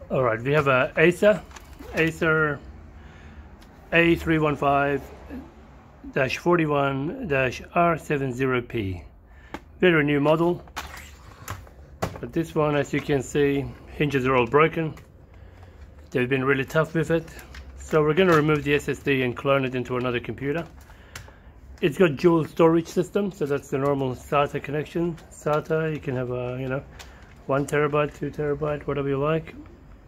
Alright, we have a Acer A315-41-R70P. Very new model, but this one, as you can see, hinges are all broken. They've been really tough with it, so we're going to remove the SSD and clone it into another computer. It's got dual storage system, so that's the normal SATA connection. SATA, you can have a 1 terabyte, 2 terabyte, whatever you like,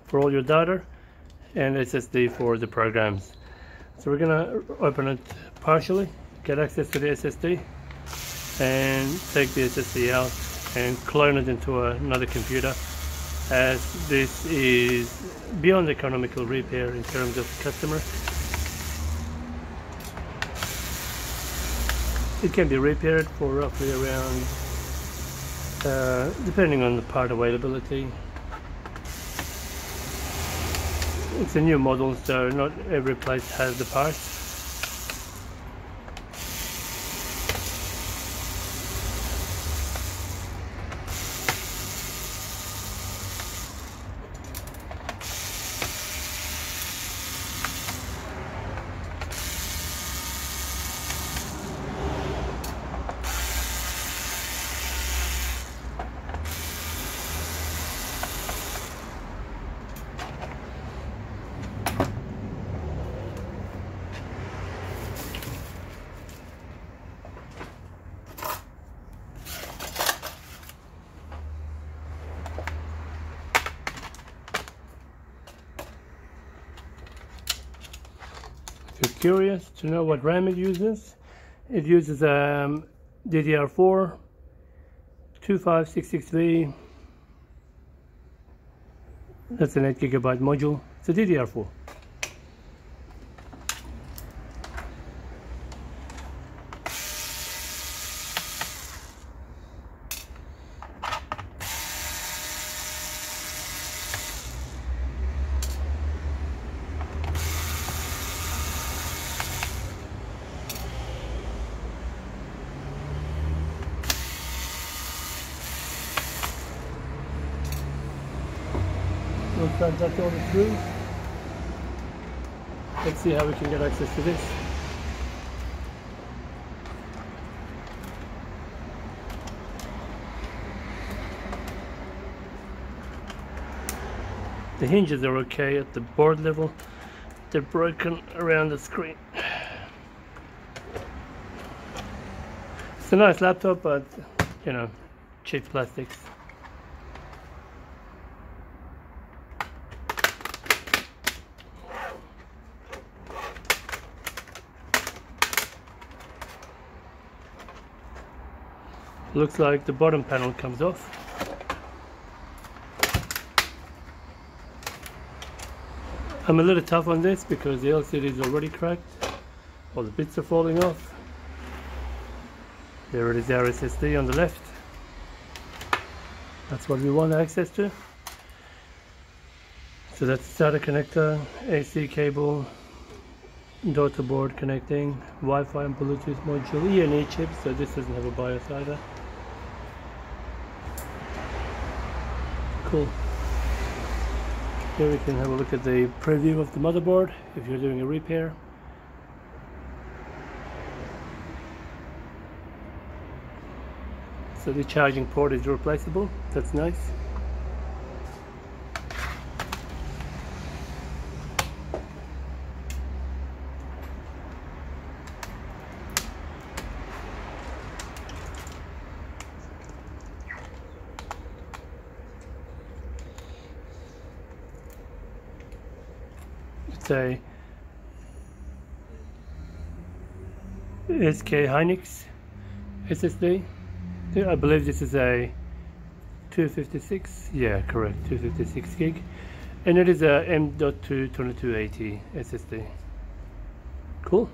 for all your data, and SSD for the programs. So we're gonna open it partially, get access to the SSD, and take the SSD out and clone it into another computer, as this is beyond economical repair in terms of customer. It can be repaired for roughly around, depending on the part availability. It's a new model, so not every place has the parts. If you're curious to know what RAM it uses DDR4 2566V. That's an 8 GB module. It's a DDR4. Looks like that's all the screws. Let's see how we can get access to this. The hinges are okay at the board level. They're broken around the screen. It's a nice laptop, but cheap plastics. Looks like the bottom panel comes off. I'm a little tough on this because the LCD is already cracked. All the bits are falling off. There it is, our SSD on the left. That's what we want access to. So that's the SATA connector, AC cable, daughter board connecting, Wi-Fi and Bluetooth module, E&E chip, so this doesn't have a BIOS either. Cool. Here we can have a look at the preview of the motherboard if you're doing a repair. So the charging port is replaceable, that's nice. It's a SK Hynix SSD. I believe this is a 256, yeah correct, 256 gig, and it is a M.2 2280 SSD. Cool.